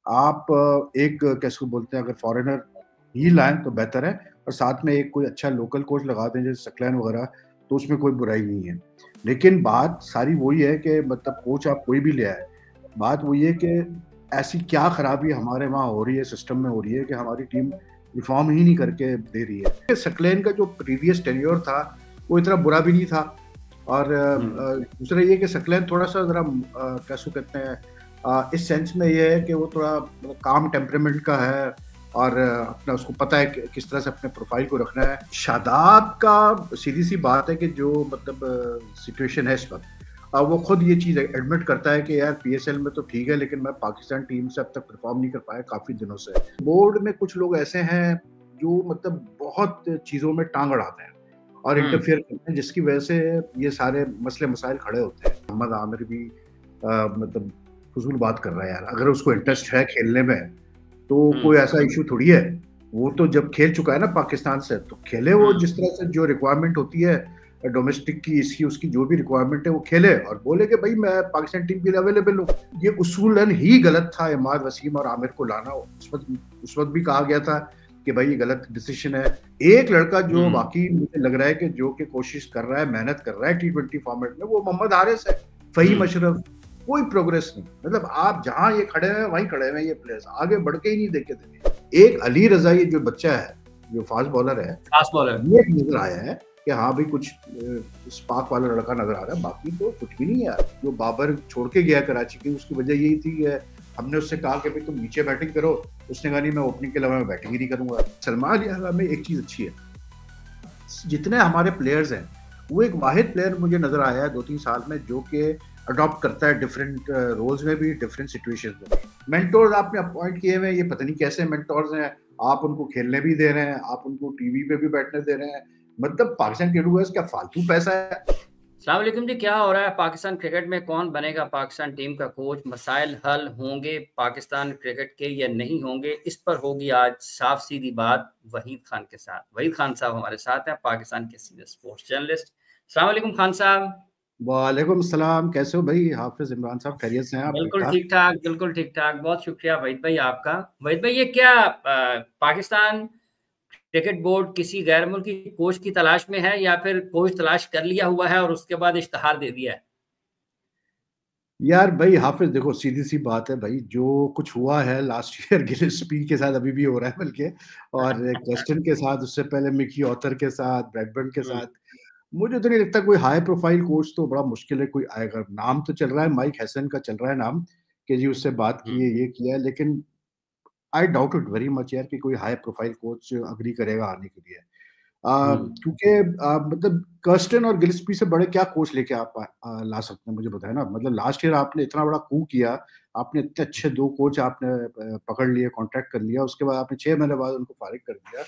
आप एक कैसे बोलते हैं, अगर फॉरेनर ही लाएँ तो बेहतर है और साथ में एक कोई अच्छा लोकल कोच लगा दें जैसे सकलैन वगैरह, तो उसमें कोई बुराई नहीं है। लेकिन बात सारी वही है कि मतलब कोच आप कोई भी ले आए, बात वही है कि ऐसी क्या खराबी हमारे वहाँ हो रही है, सिस्टम में हो रही है कि हमारी टीम परफ़ॉर्म ही नहीं करके दे रही है। सकलैन का जो प्रीवियस टेन्योर था, वो इतना बुरा भी नहीं था और दूसरा ये कि सकलैन थोड़ा-सा ज़रा कैसे कहते हैं, इस सेंस में ये है कि वो थोड़ा मतलब काम टेम्परामेंट का है और अपना उसको पता है कि किस तरह से अपने प्रोफाइल को रखना है। शादाब का सीधी-सी बात है कि जो मतलब सिचुएशन है इस वक़्त, वो खुद ये चीज़ एडमिट करता है कि यार पीएसएल में तो ठीक है, लेकिन मैं पाकिस्तान टीम से अब तक परफ़ॉर्म नहीं कर पाया काफ़ी दिनों से। बोर्ड में कुछ लोग ऐसे हैं जो मतलब बहुत चीज़ों में टाँग अड़ाते हैं और इंटरफियर करते हैं, जिसकी वजह से ये सारे मसले-मसाइल खड़े होते हैं। मोहम्मद आमिर भी मतलब फ़िज़ूल बात कर रहा है यार, अगर उसको इंटरेस्ट है खेलने में, तो कोई ऐसा इश्यू थोड़ी है। वो तो जब खेल चुका है ना पाकिस्तान से, तो खेले वो जिस तरह से जो रिक्वायरमेंट होती है डोमेस्टिक की, इसकी, उसकी जो भी रिक्वायरमेंट है वो खेले और बोले कि भई मैं पाकिस्तान टीम के लिए अवेलेबल हूँ। ये उसूलन ही गलत था इमाद वसीम और आमिर को लाना। उस वक़्त भी कहा गया था कि भाई ये गलत डिसीज़न है। एक लड़का जो वाक़ई मुझे लग रहा है कि जो कि कोशिश कर रहा है, मेहनत कर रहा है टी20 फॉर्मेट में, वो मोहम्मद हारिस है। फ़हीम अशरफ, कोई प्रोग्रेस नहीं। मतलब आप जहाँ ये खड़े हैं वहीं खड़े हुए हैं ये प्लेयर्स, आगे बढ़ के ही नहीं देखे थे। एक अली रज़ा ये जो बच्चा है, जो फास्ट बॉलर है, फास्ट बॉलर ये नज़र आया है कि हाँ भाई कुछ स्पार्क वाला लड़का नज़र आ रहा है, बाकी तो कुछ भी नहीं है यार। जो बाबर छोड़ के गया कराची की, उसकी वजह यही थी कि हमने उससे कहा कि भाई तुम नीचे बैटिंग करो, उसने कहा नहीं मैं ओपनिंग के अलावा मैं बैटिंग ही नहीं करूँगा। सलमान यार में एक चीज़ अच्छी है, जितने हमारे प्लेयर्स हैं, वो एक वाहिद प्लेयर मुझे नज़र आया है 2-3 साल में जो कि अडॉप्ट करता है डिफरेंट रोल्स में भी, डिफरेंट सिचुएशंस में भी। मेंटोर्स आपने अपॉइंट किए हुए हैं, ये पता नहीं कैसे मेंटोर्स हैं, आप उनको खेलने भी दे रहे हैं, आप उनको टीवी पे भी बैठने दे रहे हैं। मतलब पाकिस्तान क्रिकेट क्या फालतू पैसा है? अस्सलाम वालेकुम जी, क्या हो रहा है पाकिस्तान क्रिकेट में? कौन बनेगा पाकिस्तान टीम का कोच? मसाइल हल होंगे पाकिस्तान क्रिकेट के या नहीं होंगे? इस पर होगी आज साफ-सीधी बात वहीद खान के साथ। वहीद खान साहब हमारे साथ हैं, पाकिस्तान के सीनियर स्पोर्ट्स जर्नलिस्ट। अस्सलाम वालेकुम खान साहब। वालेकुम सलाम, कैसे हो भाई? हाफ़िज़ इमरान साहब, खैरियत से हैं आप? बिल्कुल ठीक-ठाक? ठीक-ठाक, बिल्कुल ठीक-ठाक। बहुत शुक्रिया वहीद भाई आपका। वहीद भाई ये क्या पाकिस्तान क्रिकेट बोर्ड किसी गैर मुल्की कोच की तलाश में है या फिर कोच तलाश कर लिया हुआ है और उसके बाद इश्तिहार दे दिया है? यार भाई हाफ़िज़ देखो सीधी-सी बात है भाई, जो कुछ हुआ है लास्ट ईयर गिलेस्पी के साथ अभी भी हो रहा है बल्कि, और क्वेस्टन के साथ, उससे पहले मिकी ऑथर के साथ, ब्रैडबर्न के हुँ, साथ, मुझे तो नहीं लगता कोई हाई प्रोफाइल कोच तो बड़ा मुश्किल है कोई आएगा। नाम तो चल रहा है, माइक हैसन का चल रहा है नाम, कि जी उससे बात हुँ, की है, ये किया है, लेकिन I doubt it very much यार कि कोई हाई प्रोफाइल कोच एग्री करेगा आने के लिए। हुँ। क्योंकि मतलब कर्स्टन और गिल्स्पी से बड़े क्या कोच लेके आप ला सकते हैं मुझे बताएँ ना? मतलब लास्ट ईयर आपने इतना बड़ा coup किया, आपने इतने अच्छे 2 कोच आपने पकड़ लिए, कॉन्ट्रैक्ट कर लिया, उसके बाद आपने 6 महीने बाद उनको फारिग कर दिया।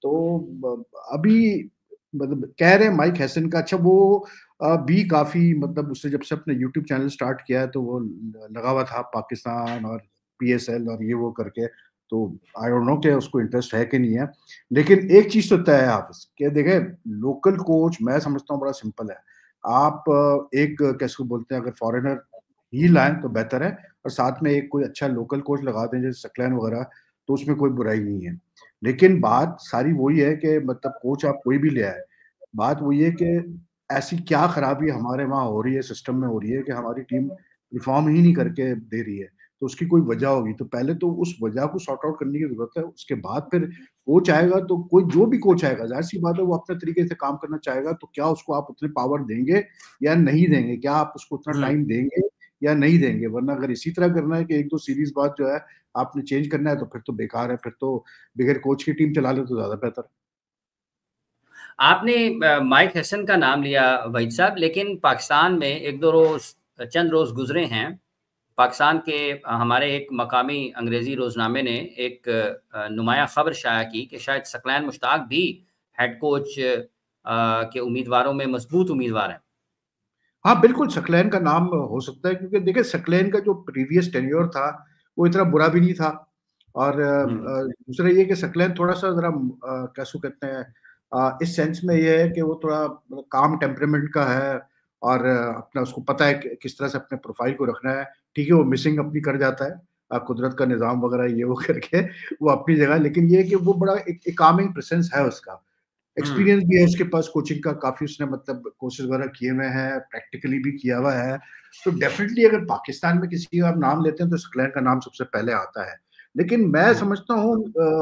तो ब अभी मतलब कह रहे हैं माइक हैसन का, अच्छा वो भी काफ़ी मतलब उसने जब से अपने यूट्यूब चैनल स्टार्ट किया है तो वो लगा हुआ था पाकिस्तान और पीएसएल और ये वो करके, तो आई डोंट नो कि उसको इंटरेस्ट है कि नहीं है। लेकिन एक चीज़ तो तय है हाफ़िज़ कि देखिए लोकल कोच मैं समझता हूँ बड़ा सिंपल है। आप एक कैसे बोलते हैं, अगर फॉरेनर ही लाएँ तो बेहतर है और साथ में एक कोई अच्छा लोकल कोच लगा दें जैसे सकलैन वगैरह, तो उसमें कोई बुराई नहीं है। लेकिन बात सारी वही है कि मतलब कोच आप कोई भी ले आए, बात वही है कि ऐसी क्या खराबी हमारे वहाँ हो रही है, सिस्टम में हो रही है कि हमारी टीम परफ़ॉर्म ही नहीं करके दे रही है। तो उसकी कोई वजह होगी, तो पहले तो उस वजह को सॉर्ट आउट करने की ज़रूरत है। उसके बाद फिर कोच आएगा तो कोई जो भी कोच आएगा, ज़ाहिर-सी बात है वो अपने तरीके से काम करना चाहेगा, तो क्या उसको आप उतने पावर देंगे या नहीं देंगे? क्या आप उसको उतना हुँ। टाइम देंगे या नहीं देंगे? वरना अगर इसी तरह करना है कि 1-2 सीरीज़ बाद जो है आपने चेंज करना है, तो फिर तो बेकार है, फिर तो बगैर कोच की टीम चला लो तो ज़्यादा बेहतर है। आपने माइक हैसन का नाम लिया वहीद साहब, लेकिन पाकिस्तान में 1-2 रोज़ चंद रोज़ गुज़रे हैं। पाकिस्तान के हमारे एक मकामी अंग्रेज़ी रोज़नामे ने एक नुमायाँ ख़बर शाया की कि शायद सकलैन मुश्ताक भी हेड कोच के उम्मीदवारों में मज़बूत उम्मीदवार हैं। हाँ, बिल्कुल सकलैन का नाम हो सकता है क्योंकि देखिए सकलैन का जो प्रीवियस टेन्योर था, वो इतना बुरा भी नहीं था और हुँ, दूसरा ये कि सकलैन थोड़ा-सा ज़रा कैसे कहते हैं, इस सेंस में ये है कि वो थोड़ा मतलब काम टेम्परामेंट का है और अपना उसको पता है कि किस तरह से अपने प्रोफ़ाइल को रखना है। ठीक है, वो मिसिंग अपनी कर जाता है कुदरत का निज़ाम वगैरह ये वो करके वो अपनी जगह, लेकिन ये है कि वो बड़ा एक कामिंग प्रेज़ेंस है उसका। हुँ, एक्सपीरियंस भी है उसके पास कोचिंग का, काफ़ी उसने मतलब कोर्सेज़ वगैरह किए हुए हैं, प्रैक्टिकली भी किया हुआ है। तो डेफ़िनिटली अगर पाकिस्तान में किसी का आप नाम लेते हैं तो स्कलैन का नाम सबसे पहले आता है। लेकिन मैं हुँ। समझता हूँ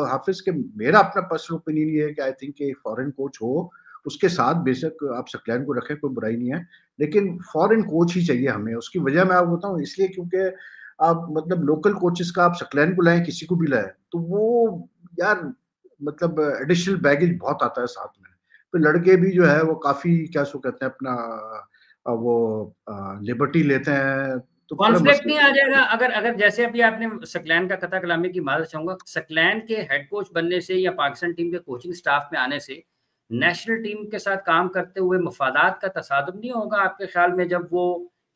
हाफ़िज़ के मेरा अपना पर्सनल ओपिनियन ये है कि आई थिंक एक फॉरेन कोच हो, उसके साथ बेशक आप स्कलैन को रखें, कोई बुराई नहीं है। लेकिन फॉरेन कोच ही चाहिए हमें, उसकी वजह मैं आपको बताऊँ इसलिए क्योंकि आप मतलब लोकल कोचेज़ का आप स्कलैन को लाएँ, किसी को भी लाएँ, तो वो यार मतलब एडिशनल बैगेज बहुत आता है साथ में। तो लड़के भी जो है वो काफ़ी क्या सो कहते हैं अपना वो लिबर्टी लेते हैं, तो बड़ा कॉन्फ्लिक्ट मसला नहीं आ जाएगा अगर अगर जैसे अभी आपने सकलैन का कथा कलामी की माज़रत चाहूँगा, सकलैन के हेड कोच बनने से या पाकिस्तान टीम के कोचिंग स्टाफ में आने से नेशनल टीम के साथ काम करते हुए मफादात का तसादुम नहीं होगा आपके ख़्याल में जब वो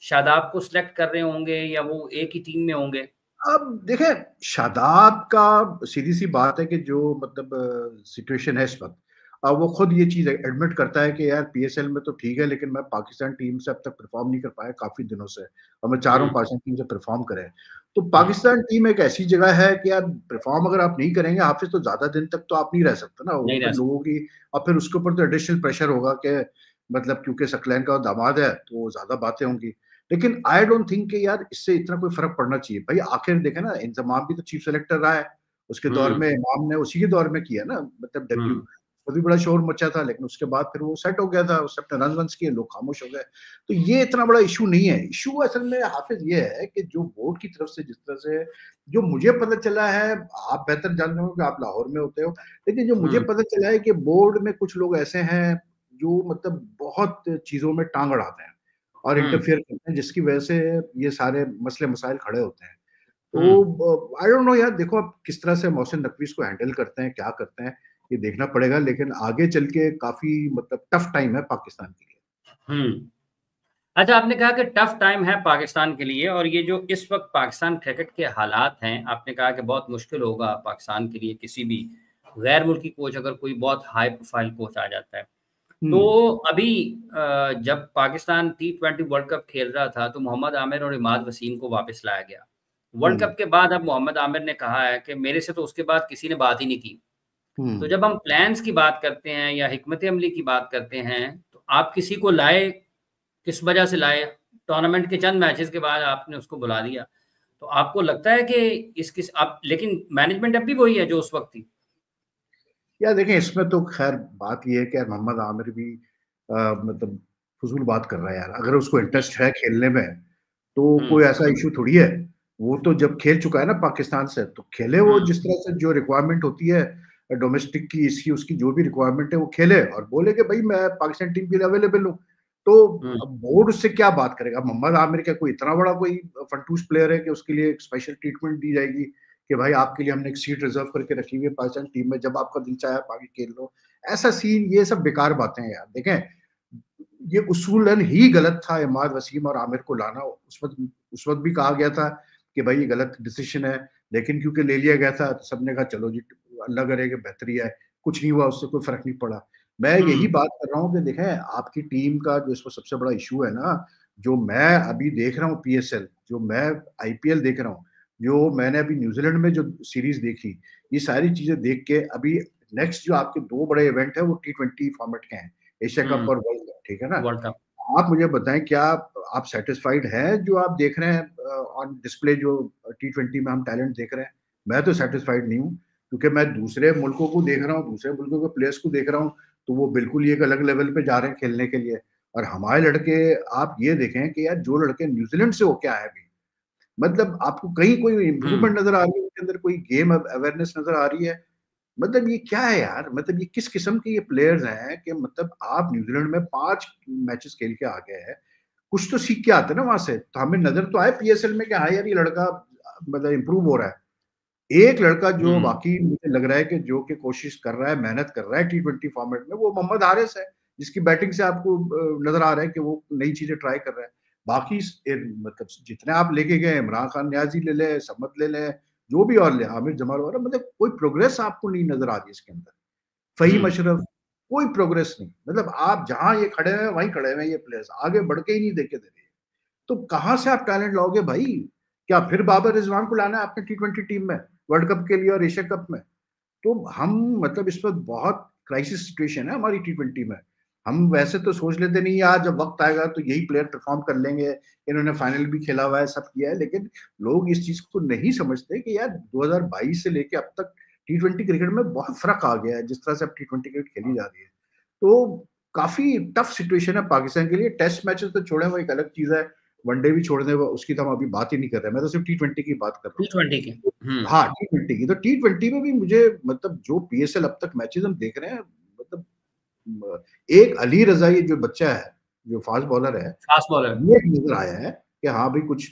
शादाब को सिलेक्ट कर रहे होंगे या वो एक ही टीम में होंगे? अब देखें, शादाब का सीधी-सी बात है कि जो मतलब सिचुएशन है इस वक़्त वो खुद ये चीज़ एडमिट करता है कि यार पीएसएल में तो ठीक है, लेकिन मैं पाकिस्तान टीम से अब तक परफ़ॉर्म नहीं कर पाया काफ़ी दिनों से और मैं चाह रहा हुँ, हूँ पाकिस्तान टीम से परफ़ॉर्म करे। तो हुँ, पाकिस्तान टीम एक ऐसी जगह है कि यार परफ़ॉर्म अगर आप नहीं करेंगे हाफ़िज़ तो ज़्यादा दिन तक तो आप नहीं रह सकते ना, वो नहीं फिर रह लोगों सकते। की और फिर उसके ऊपर तो एडिशनल प्रेशर होगा कि मतलब क्योंकि सकलैन का दामाद है, तो ज़्यादा बातें होंगी। लेकिन आई डोंट थिंक कि यार इससे इतना कोई फ़र्क पड़ना चाहिए। भई आखिर देखें ना इंज़माम भी तो चीफ सेलेक्टर रहा है। उसके दौर हुँ, में इमाम ने उसी के दौर में किया ना मतलब डेब्यू। हुँ, तभी बड़ा शोर मचा था लेकिन उसके बाद फिर वो सेट हो गया था। उसने अपने रन-वन्स किए, लोग खामोश हो गए। तो ये इतना बड़ा इश्यू नहीं है। इश्यू असल में हाफ़िज़ ये है कि जो बोर्ड की तरफ से जिस तरह से जो मुझे पता चला है, आप बेहतर जानते हो कि आप लाहौर में होते हो। लेकिन जो मुझे हुँ, पता चला है कि बोर्ड में कुछ लोग ऐसे हैं जो मतलब बहुत चीज़ों में टाँग अड़ाते हैं। और हुँ, इंटरफेयर करते हैं जिसकी वजह से ये सारे मसले-मसाइल खड़े होते हैं। हुँ। तो आई डोंट नो यार देखो अब किस तरह से मोहसिन नकवी इसको हैंडल करते हैं, क्या करते हैं, ये देखना पड़ेगा लेकिन आगे चल के काफ़ी मतलब टफ टाइम है पाकिस्तान के लिए। हुँ। अच्छा, आपने कहा कि टफ़ टाइम है पाकिस्तान के लिए और ये जो इस वक़्त पाकिस्तान क्रिकेट के हालात हैं, आपने कहा कि बहुत मुश्किल होगा पाकिस्तान के लिए किसी भी गैर मुल्की कोच अगर कोई बहुत हाई प्रोफ़ाइल कोच आ जाता है। हुँ, तो अभी जब पाकिस्तान टी20 वर्ल्ड कप खेल रहा था, तो मोहम्मद आमिर और इमाद वसीम को वापस लाया गया। वर्ल्ड हुँ, कप के बाद अब मोहम्मद आमिर ने कहा है कि मेरे से तो उसके बाद किसी ने बात ही नहीं की। तो हुँ। जब हम प्लान्स की बात करते हैं या हिकमत अमली की बात करते हैं, तो आप किसी को लाए, किस वजह से लाए? टूर्नामेंट के चंद मैचेज़ के बाद आपने उसको बुला दिया। तो आपको लगता है कि इस किस आप लेकिन मैनेजमेंट अब भी वही है जो उस वक़्त थी? यार देखें इसमें तो ख़ैर बात ये है कि यार मोहम्मद आमिर भी मतलब फ़ुज़ूल बात कर रहा है यार। अगर उसको हुँ, इंटरेस्ट है खेलने में, तो हुँ, कोई ऐसा इश्यू थोड़ी है। वो तो जब खेल चुका है ना पाकिस्तान से, तो खेले वो हुँ, जिस तरह से जो रिक्वायरमेंट होती है डोमेस्टिक की, इसकी, उसकी जो भी रिक्वायरमेंट है वो खेले और बोले कि भई मैं पाकिस्तान टीम के लिए अवेलेबल हूँ। तो हुँ, अब बोर्ड उससे क्या बात करेगा? मोहम्मद आमिर क्या कोई इतना बड़ा कोई फंटूस प्लेयर है कि उसके लिए एक स्पेशल ट्रीटमेंट दी जाएगी? कि भाई आपके लिए हमने एक सीट रिज़र्व करके रखी हुई है पाकिस्तान टीम में, जब आपका दिल चाहे आप आके खेल लो। ऐसा सीन ये सब बेकार बातें हैं यार। देखें, ये उसूलन ही गलत था इमाद वसीम और आमिर को लाना। उस वक़्त भी कहा गया था कि भाई ये गलत डिसीज़न है, लेकिन क्योंकि ले लिया गया था, तो सबने कहा चलो जी अल्लाह करे कि बेहतरी है। कुछ नहीं हुआ, उससे कोई फ़र्क नहीं पड़ा। मैं यही हुँ, बात कर रहा हूँ कि देखें आपकी टीम का जो इसमें सबसे बड़ा इश्यू है ना, जो मैं अभी देख रहा हूँ पीएसएल, जो मैं आईपीएल देख रहा हूँ, जो मैंने अभी न्यूज़ीलैंड में जो सीरीज़ देखी, ये सारी चीज़ें देख के अभी नेक्स्ट जो आपके 2 बड़े इवेंट हैं वो टी20 फॉर्मेट के हैं, एशिया कप हुँ, और वर्ल्ड कप, ठीक है ना? World cup. आप मुझे बताएँ क्या आप सैटिस्फाइड हैं जो आप देख रहे हैं ऑन डिस्प्ले जो टी20 में हम टैलेंट देख रहे हैं? मैं तो सैटिस्फाइड नहीं हूँ, क्योंकि मैं दूसरे मुल्कों को देख रहा हूँ, दूसरे मुल्कों के प्लेयर्स को देख रहा हूँ, तो वो बिल्कुल ही एक अलग लेवल पे जा रहे हैं खेलने के लिए। और हमारे लड़के आप ये देखें कि यार जो लड़के न्यूज़ीलैंड से होके आए हैं अभी, मतलब आपको कहीं कोई हुँ, इम्प्रूवमेंट नज़र आ रही है उनके अंदर, कोई गेम अवेयरनेस नज़र आ रही है? मतलब ये क्या है यार? मतलब ये किस किस्म के ये प्लेयर्स हैं कि मतलब आप न्यूज़ीलैंड में 5 मैचेस खेल के आ गए हैं। कुछ तो सीख के आते हैं ना वहाँ से। तो हमें नज़र तो आए पीएसएल में कि हाँ यार, ये लड़का मतलब इम्प्रूव हो रहा है। एक लड़का जो हुँ, वाक़ई मुझे लग रहा है कि जो कि कोशिश कर रहा है, मेहनत कर रहा है टी20 फॉर्मेट में, वो मोहम्मद हारिस है, जिसकी बैटिंग से आपको नज़र आ रहा है कि वो नई चीज़ें ट्राई कर रहा है। बाकी मतलब जितने आप लेके गए, इमरान खान नियाज़ी ले लें, समद ले लें, जो भी और लें, आमिर जमाल वगैरह, मतलब कोई प्रोग्रेस आपको नहीं नज़र आ रही इसके अंदर। फ़हीम हुँ, अशरफ, कोई प्रोग्रेस नहीं। मतलब आप जहाँ ये खड़े हैं, वहीं खड़े हुए हैं ये प्लेयर्स, आगे बढ़ के ही नहीं देखे दे रहे हैं। तो कहाँ से आप टैलेंट लाओगे भाई? क्या फिर बाबर रिजवान को लाना है आपने T20 टीम में वर्ल्ड कप के लिए और एशिया कप में? तो हम मतलब इस वक्त बहुत क्राइसिस सिचुएशन है हमारी T20 में। हम वैसे तो सोच लेते नहीं यार जब वक्त आएगा तो यही प्लेयर परफॉर्म कर लेंगे, इन्होंने फाइनल भी खेला हुआ है, सब किया है, लेकिन लोग इस चीज को नहीं समझते कि यार 2022 से लेके अब तक T20 क्रिकेट में बहुत फर्क आ गया है, जिस तरह से अब T20 क्रिकेट खेली जा रही है। तो काफी टफ सिचुएशन है पाकिस्तान के लिए। टेस्ट मैचेस तो छोड़े, वो एक अलग चीज है, वनडे भी छोड़ दें, उसकी तो हम अभी बात ही नहीं कर रहे हैं, मैं तो सिर्फ T20 की बात कर रहा हूँ। T20 की। हाँ, T20 की। तो T20 में भी मुझे मतलब जो PSL अब तक मैचेस हम देख रहे हैं, मतलब एक अली रजा ये जो बच्चा है, जो फास्ट बॉलर है, फास्ट बॉलर, ये नजर आया है कि हाँ भाई कुछ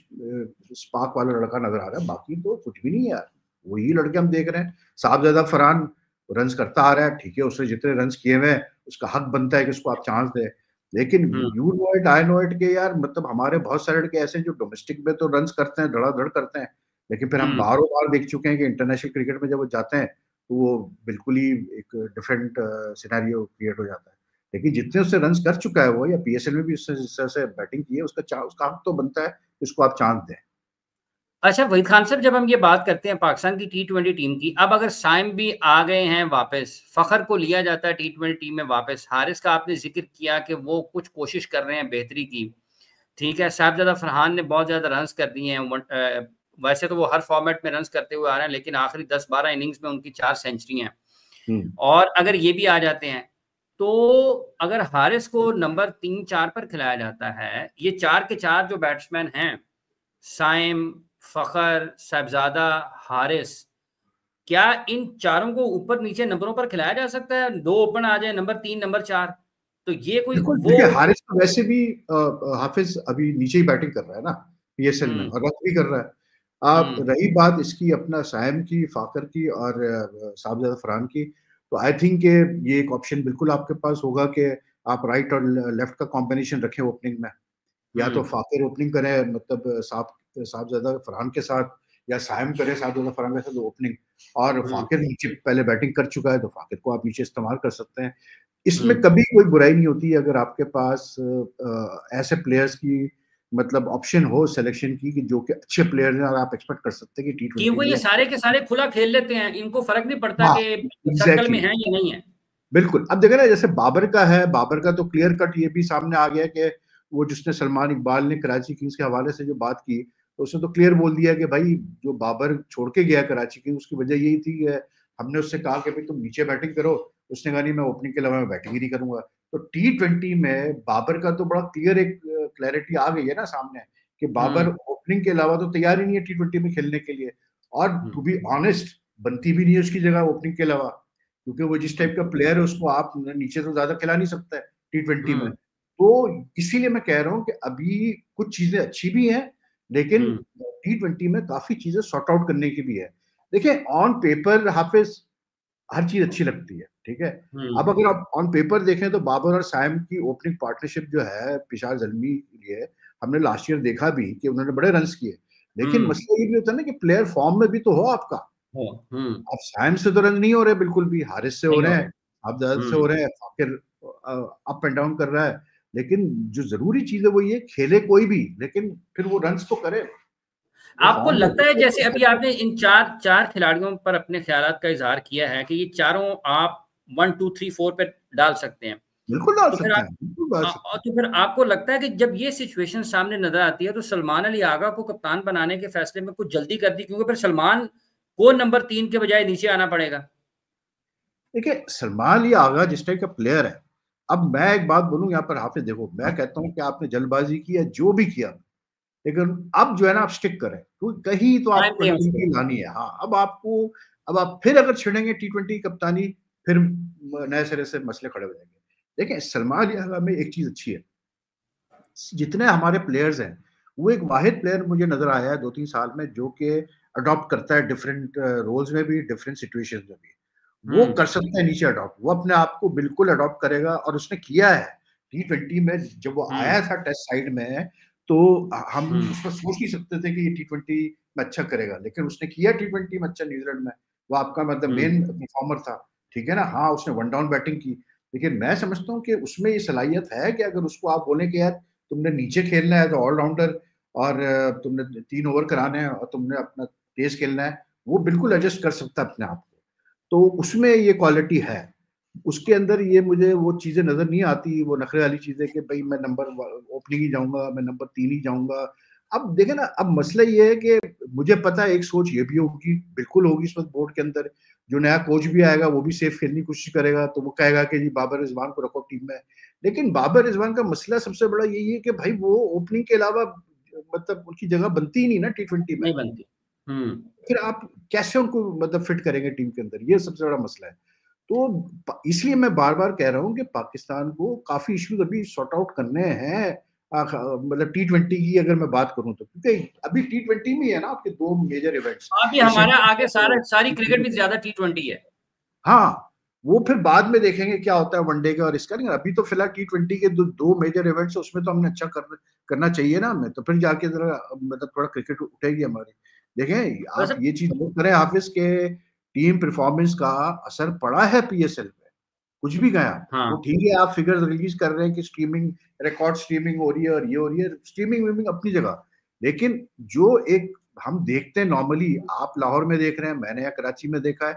स्पार्क वाला लड़का नजर आ रहा है, बाकी तो कुछ भी नहीं है यार। वही लड़के हम देख रहे हैं। साहबजादा फरहान रन्स करता आ रहा है, ठीक है, उसने जितने रन्स किए हुए हैं उसका हक बनता है कि उसको आप चांस दें, लेकिन you know it I know it के यार, मतलब हमारे बहुत सारे लड़के ऐसे हैं जो डोमेस्टिक में तो रन्स करते हैं, धड़ाधड़ करते हैं, लेकिन फिर हम बाहरों बार देख चुके हैं कि इंटरनेशनल क्रिकेट में जब वो जाते हैं तो वो बिल्कुल ही एक डिफरेंट सिनेरियो क्रिएट हो जाता है। लेकिन जितने उससे रन्स कर चुका है वो, या PSL में भी उसने जिस तरह से बैटिंग की है, उसका हक तो बनता है कि उसको आप चांस दें। अच्छा वहीद खान साहब, जब हम ये बात करते हैं पाकिस्तान की T20 टीम की, अब अगर साइम भी आ गए हैं वापस, फखर को लिया जाता है T20 टीम में वापस, हारिस का आपने जिक्र किया कि वो कुछ कोशिश कर रहे हैं बेहतरी की, ठीक है, साहबजादा फरहान ने बहुत ज़्यादा रन्स कर दिए हैं, वैसे तो वो हर फॉर्मेट में रन्स करते हुए आ रहे हैं, लेकिन आखिरी 10-12 इनिंग्स में उनकी 4 सेंचुरी हैं, और अगर ये भी आ जाते हैं, तो अगर हारिस को नंबर 3-4 पर खिलाया जाता है, ये 4 के 4 जो बैट्समैन हैं, साइम, फ़खर, साहिबज़ादा, हारिस, क्या इन चारों को ऊपर-नीचे नंबरों पर खिलाया जा सकता है? 2 ओपन आ जाए, नंबर 3, नंबर 4, तो ये कोई बिल्कुल, वो देखिए हारिस तो वैसे भी हाफिज अभी नीचे ही बैटिंग कर रहा है ना PSL में, और रन भी कर रहा है। अब रही बात इसकी अपना साइम की, फाकर की और साहबजादा फरहान की, तो आई थिंक ये एक ऑप्शन बिल्कुल आपके पास होगा कि आप राइट और लेफ्ट का कॉम्बिनेशन रखें ओपनिंग में। या तो फाकिर ओपनिंग करे, मतलब साहबजादा फरहान के साथ, या साइम करे साहबजादा फरहान के साथ ओपनिंग, और फाकिर नीचे पहले बैटिंग कर चुका है तो फाकिर को आप नीचे इस्तेमाल कर सकते हैं। इसमें कभी कोई बुराई नहीं होती अगर आपके पास ऐसे प्लेयर्स की मतलब ऑप्शन हो सिलेक्शन की कि जो कि अच्छे प्लेयर हैं और आप एक्सपेक्ट कर सकते हैं कि T20 वो ये में सारे के सारे खुला खेल लेते हैं, इनको फर्क नहीं पड़ता हाँ, कि सर्कल में एग्जैक्टली है या नहीं है। बिल्कुल। अब देखो ना, जैसे बाबर का है, बाबर का तो क्लियर कट ये भी सामने आ गया कि वो जिसने सलमान इकबाल ने कराची किंग्स के हवाले से जो बात की, तो उसने तो क्लियर बोल दिया कि भाई जो बाबर छोड़ के गया कराची किंग्स, उसकी वजह यही थी कि हमने उससे कहा कि भाई तुम नीचे बैटिंग करो, उसने कहा नहीं मैं ओपनिंग के अलावा मैं बैटिंग ही नहीं करूंगा। तो T20 में बाबर का तो बड़ा क्लियर एक क्लैरिटी आ गई है ना सामने, कि बाबर ओपनिंग के अलावा तो तैयार ही नहीं है T20 में खेलने के लिए, और टू बी ऑनेस्ट बनती भी नहीं है उसकी जगह ओपनिंग के अलावा, क्योंकि वो जिस टाइप का प्लेयर है उसको आप नीचे तो ज्यादा खिला नहीं सकता है T20 में। तो इसीलिए मैं कह रहा हूँ कि अभी कुछ चीजें अच्छी भी हैं, लेकिन T20 में काफी चीजें सॉर्ट आउट करने की भी है। देखिए ऑन पेपर हाफिज हर चीज अच्छी लगती है, ठीक है। अब अगर आप ऑन पेपर देखें तो बाबर और साइम की ओपनिंग पार्टनरशिप जो है पिशार जल्मी के लिए, हमने लास्ट ईयर देखा भी कि उन्होंने बड़े रन्स किए, लेकिन मसला ये भी होता है ना कि प्लेयर फॉर्म में भी तो हो आपका। अब साइम से तो रन नहीं हो रहे बिल्कुल भी, हारिस से हो रहे हैं, अफजल से हो रहे हैं, फाकिर अप एंड डाउन कर रहा है, लेकिन जो जरूरी चीज है वो ये खेले कोई भी, लेकिन फिर वो रन्स तो करे। आपको लगता है जैसे अभी आपने इन चार खिलाड़ियों पर अपने ख्यालात का इजहार किया है कि ये चारों आप 1 2 3 4 पे डाल सकते हैं, बिल्कुल डाल तो फिर सकते हैं, बिल्कुल डाल सकते हैं। तो फिर आपको लगता है कि जब ये सिचुएशन सामने नजर आती है तो सलमान अली आगा को कप्तान बनाने के फैसले में कुछ जल्दी कर दी, क्योंकि फिर सलमान को नंबर 3 के बजाय नीचे आना पड़ेगा। देखिए सलमान अली आगा जिस टाइप का प्लेयर है, अब मैं एक बात बोलूं यहाँ पर हाफिज, देखो मैं कहता हूँ कि आपने जल्दबाजी की या जो भी किया, लेकिन अब जो है ना आप स्टिक करें, तो कहीं तो टाइम आपको दें उसको। कंटिन्यूटी लानी है। हाँ, अब आप फिर अगर छिड़ेंगे T20 कप्तानी, फिर नए सिरे से मसले खड़े हो जाएंगे। देखिए सलमान अली आगा में एक चीज अच्छी है, जितने हमारे प्लेयर्स हैं, वो एक वाहिद प्लेयर मुझे नजर आया है 2-3 साल में जो कि अडॉप्ट करता है डिफरेंट रोल्स में भी, डिफरेंट सिचुएशंस में भी। वो कर सकता है नीचे अडॉप्ट, वो अपने आप को बिल्कुल अडॉप्ट करेगा, और उसने किया है T20 में। जब वो आया था टेस्ट साइड में, तो हम उसको सोच नहीं सकते थे कि ये T20 में अच्छा करेगा, लेकिन उसने किया T20 में अच्छा न्यूजीलैंड में, वो आपका मतलब मेन परफॉर्मर था, ठीक है ना। हाँ, उसने वन डाउन बैटिंग की, लेकिन मैं समझता हूँ कि उसमें ये सलाहियत है कि अगर उसको आप बोले कि यार तुमने नीचे खेलना है तो ऑलराउंडर, और तुमने 3 ओवर कराने हैं और तुमने अपना तेज खेलना है, वो बिल्कुल एडजस्ट कर सकता है अपने आप को। तो उसमें ये क्वालिटी है। उसके अंदर ये मुझे वो चीज़ें नज़र नहीं आती, वो नखरे वाली चीज़ें कि भई मैं ओपनिंग ही जाऊँगा, मैं नंबर 3 ही जाऊँगा। अब देखें ना, अब मसला ये है कि मुझे पता है एक सोच ये भी होगी, बिल्कुल होगी इस वक़्त बोर्ड के अंदर। जो नया कोच भी आएगा वो भी सेफ खेलने की कोशिश करेगा, तो वो कहेगा कि जी बाबर रिज़वान को रखो टीम में। लेकिन बाबर रिज़वान का मसला सबसे बड़ा यही है कि भाई वो ओपनिंग के अलावा मतलब उनकी जगह बनती ही नहीं ना टी20 में। नहीं बनती। फिर आप कैसे उनको मतलब फिट करेंगे टीम के अंदर, ये सबसे बड़ा मसला है। तो इसलिए मैं बार-बार कह रहा हूँ कि पाकिस्तान को काफ़ी इश्यूज़ अभी सॉर्ट आउट करने हैं। मतलब टी20 की अगर मैं बात करूँ तो, क्योंकि अभी टी20 में ही है ना आपके 2 मेजर इवेंट्स। अभी हमारा आगे सारी क्रिकेट भी ज़्यादा टी20 है। हाँ, वो फिर बाद में देखेंगे क्या होता है वनडे का और इसका, नहीं अभी तो फिलहाल टी20 के 2 मेजर इवेंट्स है, उसमें तो हमने अच्छा करना चाहिए ना हमें, तो फिर जाके ज़रा मतलब थोड़ा क्रिकेट उठेगी हमारी। देखें, आप वैसे ये चीज़ नोट करें हाफ़िज़ के टीम परफ़ॉर्मेंस का असर पड़ा है पीएसएल पे। कुछ भी गया, वो हाँ, ठीक है आप फिगर्स रिलीज़ कर रहे हैं कि स्ट्रीमिंग रिकॉर्ड स्ट्रीमिंग हो रही है और ये हो रही है, स्ट्रीमिंग-वीमिंग अपनी जगह। लेकिन जो एक हम देखते हैं नॉर्मली, आप लाहौर में देख रहे हैं, मैंने यहाँ कराची में देखा है,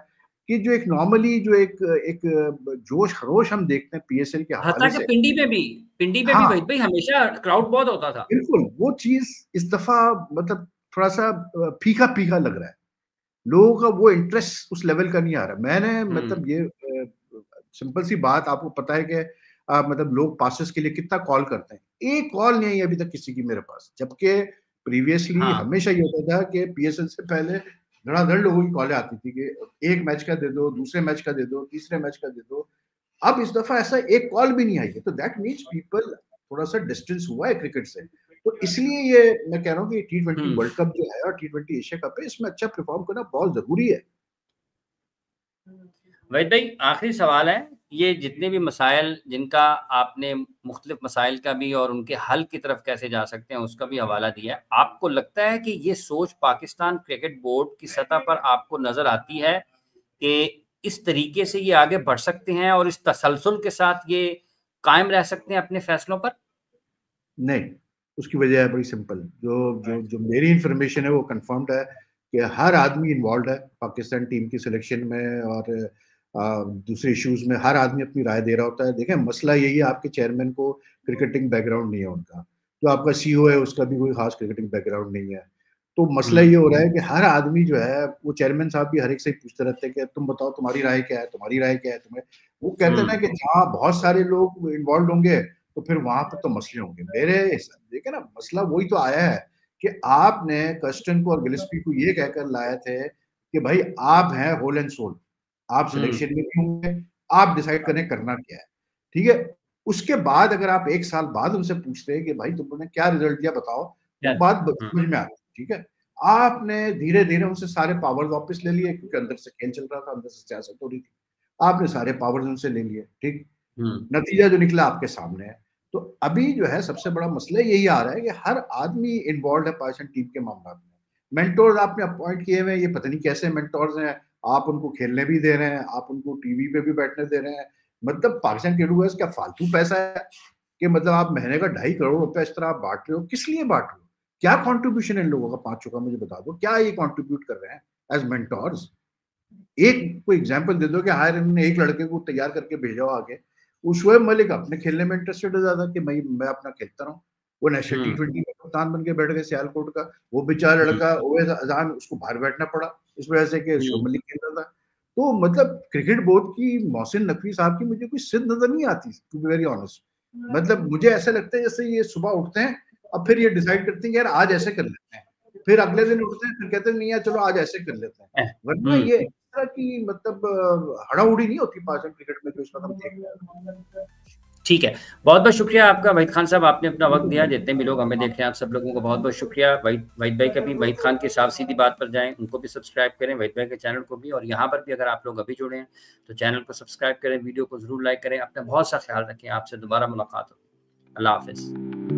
कि जो एक नॉर्मली जो एक एक जोश-खरोश हम देखते हैं पीएसएल के हत्ता हवाले कि से। पिंडी पे भी हाँ, वही भाई हमेशा क्राउड बहुत होता था। बिल्कुल, वो चीज़ इस दफ़ा मतलब थोड़ा-सा फीका-फीका लग रहा है। लोगों का वो इंटरेस्ट उस लेवल का नहीं आ रहा। मैंने हुँ, मतलब ये सिंपल सी बात आपको पता है कि मतलब लोग पासेस के लिए कितना कॉल करते हैं। एक कॉल नहीं आई अभी तक किसी की मेरे पास। जबकि प्रीवियसली हाँ, हमेशा ये होता था कि पीएसएल से पहले धड़ाधड़ लोगों की कॉलें आती थी कि 1 मैच का दे दो, दूसरे मैच का दे दो, तीसरे मैच का दे दो। अब इस दफ़ा ऐसा एक कॉल भी नहीं आई है, तो दैट मीन्स पीपल थोड़ा-सा डिस्टेंस हुआ है क्रिकेट से। तो इसलिए ये मैं कह रहा हूँ कि टी20 हुँ। वर्ल्ड कप जो है और टी20 एशिया कप है, इसमें अच्छा परफ़ॉर्म करना बहुत ज़रूरी है। वैद भाई आखिरी सवाल है, ये जितने भी मसाइल जिनका आपने मुख्तलिफ मसाइल का भी और उनके हल की तरफ कैसे जा सकते हैं उसका भी हवाला दिया है। आपको लगता है कि ये सोच पाकिस्तान क्रिकेट बोर्ड की सतह पर आपको नज़र आती है कि इस तरीके से ये आगे बढ़ सकते हैं और इस तसलसल के साथ ये कायम रह सकते हैं अपने फैसलों पर? नहीं, उसकी वजह है बड़ी सिंपल। जो जो जो मेरी इन्फॉर्मेशन है वो कन्फर्म्ड है कि हर आदमी इन्वॉल्व्ड है पाकिस्तान टीम की सिलेक्शन में और दूसरे इश्यूज़ में हर आदमी अपनी राय दे रहा होता है। देखें, मसला यही है आपके चेयरमैन को क्रिकेटिंग बैकग्राउंड नहीं है उनका। जो आपका सीईओ है उसका भी कोई ख़ास क्रिकेटिंग बैकग्राउंड नहीं है। तो मसला हुँ, ये हो रहा है कि हर आदमी जो है वो चेयरमैन साहब भी हर एक से पूछते रहते हैं कि तुम बताओ तुम्हारी राय क्या है? तुम्हारी राय क्या है? तुम्हें वो कहते हैं ना हुँ, कि जहाँ बहुत सारे लोग इन्वॉल्व्ड होंगे तो फिर वहाँ पे तो मसले होंगे। मेरे देखिए ना, मसला वही तो आया है कि आपने कर्स्टन को और गिलेस्पी को ये कहकर लाए थे कि भाई आप हैं होल एंड सोल, आप हुँ, सिलेक्शन में भी होंगे, आप डिसाइड करें करना क्या है, ठीक है? उसके बाद अगर आप 1 साल बाद उनसे पूछते हैं कि भाई तुमने क्या रिजल्ट दिया बताओ, तो क्या बात हुँ, समझ में आती है, ठीक है? आपने धीरे-धीरे उनसे सारे पावर्स वापस ले लिए क्योंकि अंदर से खेल चल रहा था, अंदर से सियासत हो रही थी। आपने सारे पावर्स उनसे ले लिए, ठीक? हुँ, नतीजा जो निकला आपके सामने है। तो अभी जो है सबसे बड़ा मसला यही आ रहा है कि हर आदमी इन्वॉल्व्ड है पाकिस्तान टीम के मामलात में। मेंटोर्स आपने अपॉइंट किए हुए हैं, ये पता नहीं कैसे मेंटोर्स हैं, आप उनको खेलने भी दे रहे हैं, आप उनको टीवी पे भी बैठने दे रहे हैं। मतलब पाकिस्तान क्रिकेट बोर्ड क्या फालतू पैसा है कि मतलब आप महीने का 2.5 करोड़ रुपए इस तरह आप बाँट रहे हो, किस लिए बाँट रहे हो? क्या कंट्रीब्यूशन है इन लोगों का पाँचों का मुझे बता दो, क्या ये कंट्रीब्यूट कर रहे हैं एज़ मेंटोर्स? एक कोई एग्जांपल दे दो कि हायर इन्होंने एक लड़के को तैयार करके भेजा हो आगे। वो शोएब मलिक अपने खेलने में इंटरेस्टेड है ज़्यादा कि मैं अपना खेलता रहूँ। वो नेशनल हुँ, टी20 का कप्तान बन के बैठ गए सियालकोट का। वो बेचारा हुँ, लड़का ओवैस अज़ान उसको बाहर बैठना पड़ा, इस वजह से कि हुँ, शोएब मलिक खेल रहा था। तो मतलब क्रिकेट बोर्ड की मोहसिन नकवी साहब की मुझे कोई सिर नज़र नहीं आती टू बी वेरी ऑनेस्ट। मतलब मुझे ऐसा लगता है जैसे ये सुबह उठते हैं और फिर ये डिसाइड करते हैं कि यार आज ऐसे कर लेते हैं। फिर अगले दिन उठते हैं फिर कहते हैं नहीं यार चलो आज ऐसे कर लेते हैं। वरना हुँ। ये इस तरह की मतलब हड़ाहुड़ी नहीं होती पाकिस्तान क्रिकेट में जो इस वक़्त हम देख रहे हैं। ठीक है। बहुत-बहुत शुक्रिया आपका वहीद खान साहब, आपने अपना वक़्त दिया। जितने भी लोग हमें देख रहे हैं, आप सब लोगों को बहुत-बहुत शुक्रिया। वहीद वहीद भाई का भी, वहीद खान की साफ-सीधी बात पर जाएँ, उनको भी सब्सक्राइब करें, वहीद भाई के चैनल को भी, और यहाँ पर भी अगर आप लोग अभी जुड़े हैं, तो चैनल को सब्सक्राइब करें, वीडियो को ज़रूर लाइक करें। अपना बहुत-सा ख़्याल रखें। आपसे दोबारा मुलाकात होगी। अल्लाह हाफ़िज़।